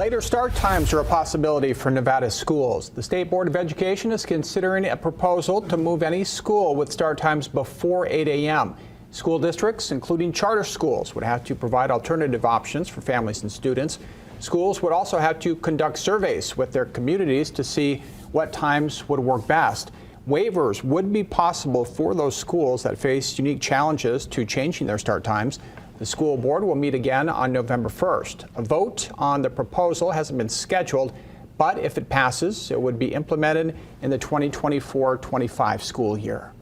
Later start times are a possibility for Nevada schools. The State Board of Education is considering a proposal to move any school with start times before 8 a.m. School districts, including charter schools, would have to provide alternative options for families and students. Schools would also have to conduct surveys with their communities to see what times would work best. Waivers would be possible for those schools that face unique challenges to changing their start times. The school board will meet again on November 1st. A vote on the proposal hasn't been scheduled, but if it passes, it would be implemented in the 2024-25 school year.